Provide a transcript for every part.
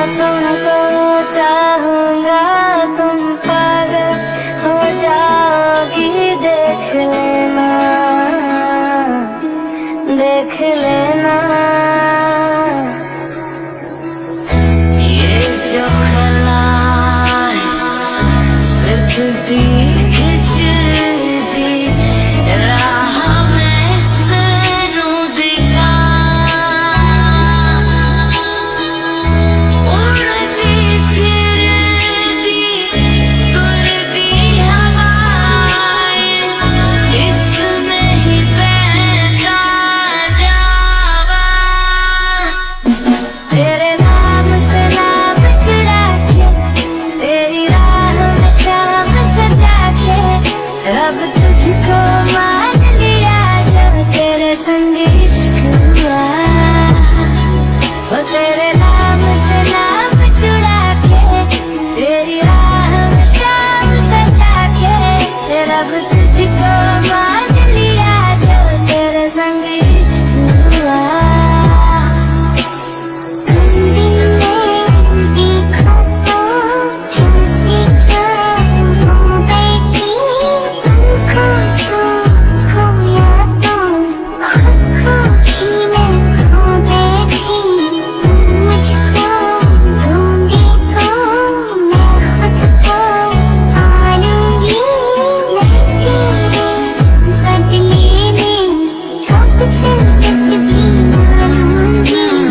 तुमको चाहूंगा, तुम पागल हो जाओगी। देख लेना, देख लेना। ये जो खला सकती खिंचती राह में सरूदिका उड़ती फिरती तुरती हवाएं, इसमें ही बहता जावा। तेरे नाम से नाम चुरा के, तेरी राह में शाम सजा के, अब तुझको मान लिया जब तेरे संग इश्क हुआ। वो तेरे नाम से नाम चुरा के, तेरी राह में शाम सजा के, अब तुझको मान लिया जब तेरे संग इश्क हुआ।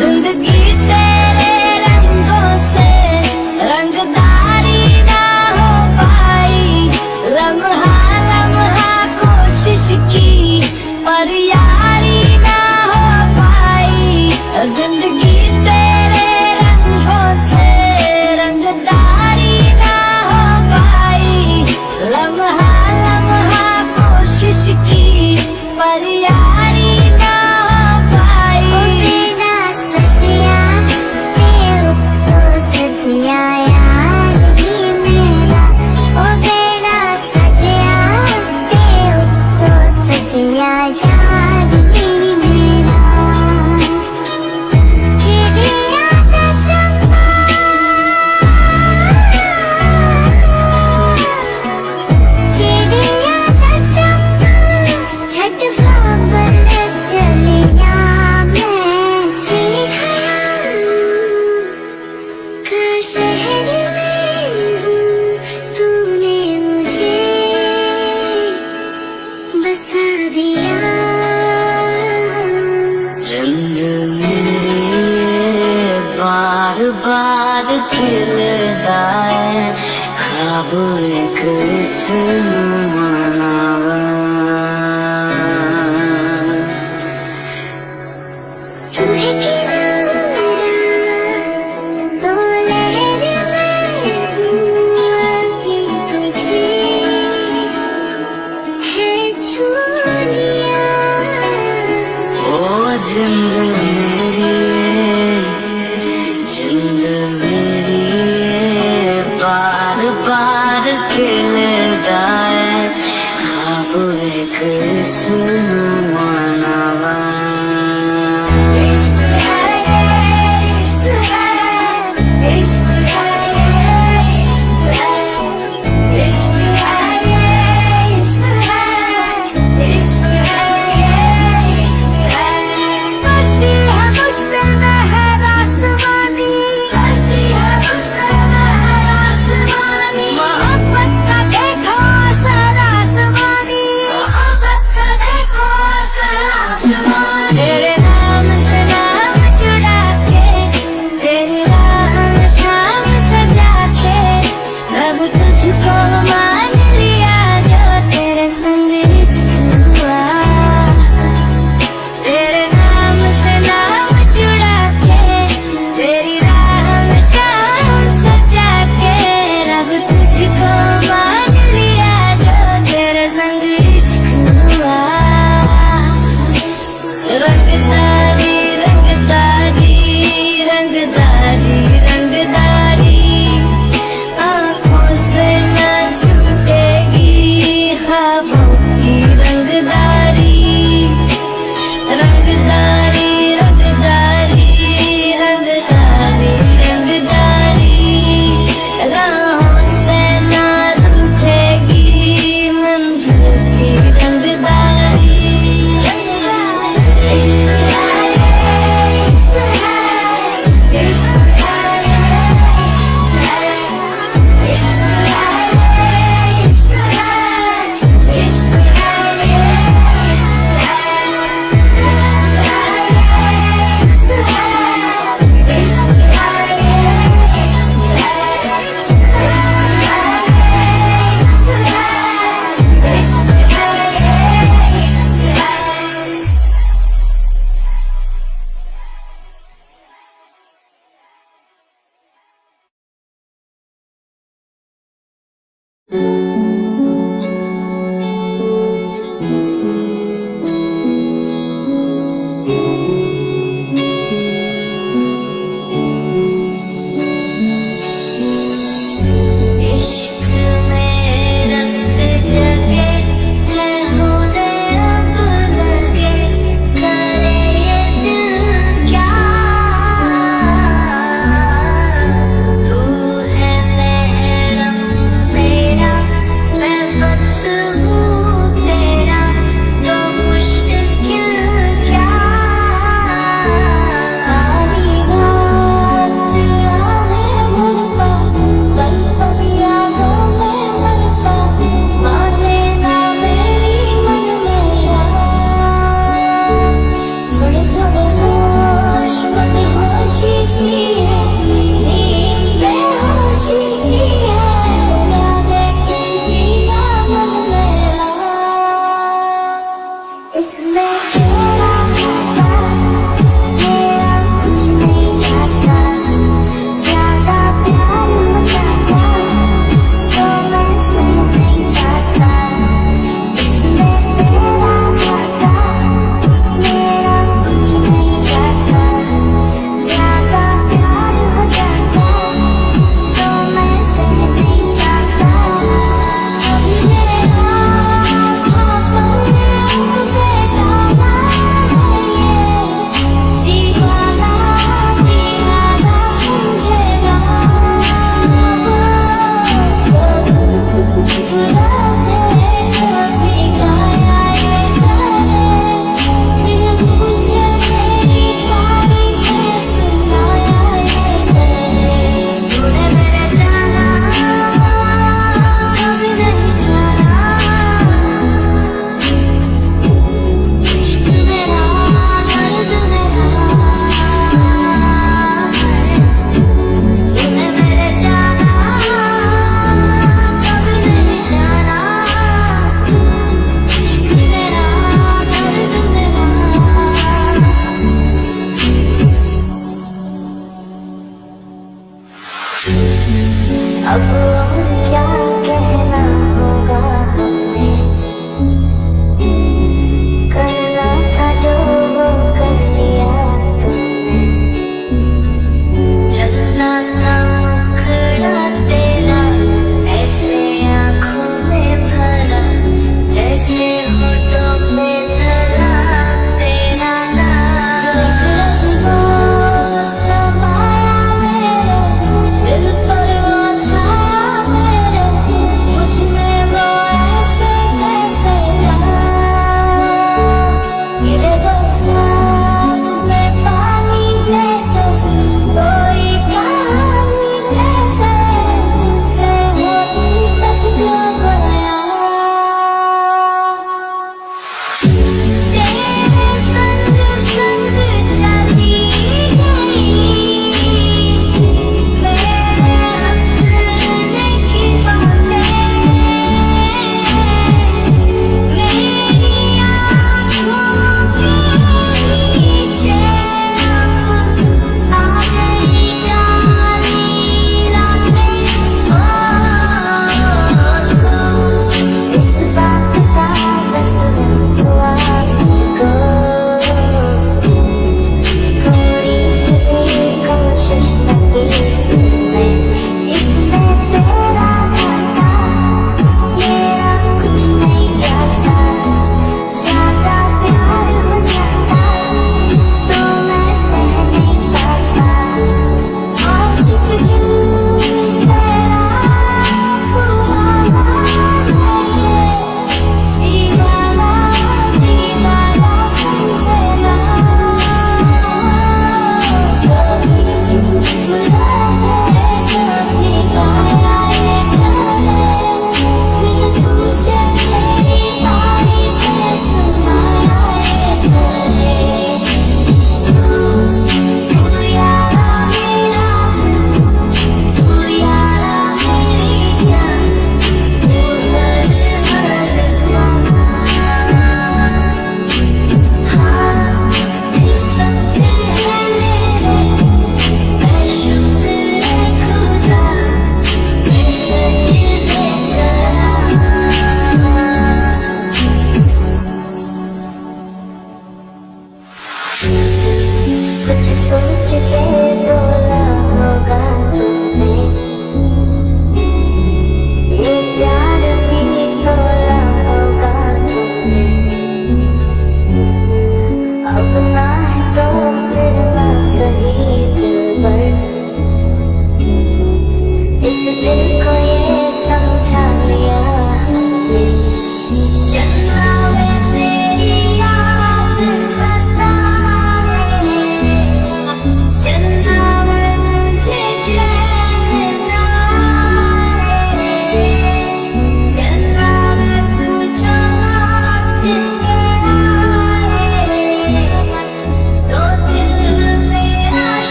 जिंदगी तेरे रंगों से रंगदारी ना हो पाई, लम्हा लम्हा कोशिश की पर यारी ना हो पाई। जिंदगी तेरे रंगों से रंगदारी ना हो पाई, लम्हा लम्हा कोशिश की पर यारी ना हो पाई। ओ बेड़ा सजिया तेरे तो सजिया यार ही मेरा, ओ बेड़ा सजिया तेरे तो सजिया यार ही मेरा। चिड़िया का चंगा, चिड़िया का चंगा छठ बाबल चलिया मैं। तेरे ख्याल का शहर में तूने मुझे बसा दिया। चंद मेरे बार बार खिलता है, ख्वाब एक मनावा। तुम्हें किनारा तो लहर में आके तुझे है छू लिया। ओ जिंद मेरी बार बार खिलता है, ख्वाब एक मनावा। इश्क है इश्क है, इश्क है इश्क है, इश्क है इश्क है, इश्क है इश्क है। बसी है मुझ पे मेहर आसमानी, बसी है मुझ पे मेहर आसमानी। मोहब्बत का देखो असर आसमानी, मोहब्बत का देखो असर आसमानी। तेरे नाम से नाम चुरा के, तेरी राह में शाम सजा के, अब तुझको मान लिया जो तेरे संग इश्क हुआ। तेरे नाम से नाम चुरा के, तेरी राह में शाम सजा के, अब तुझको मान लिया जो तेरे संग इश्क हुआ। रंगदारी रंगदारी रंगदारी रंगदारी, आँखों से न छूटे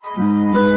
है।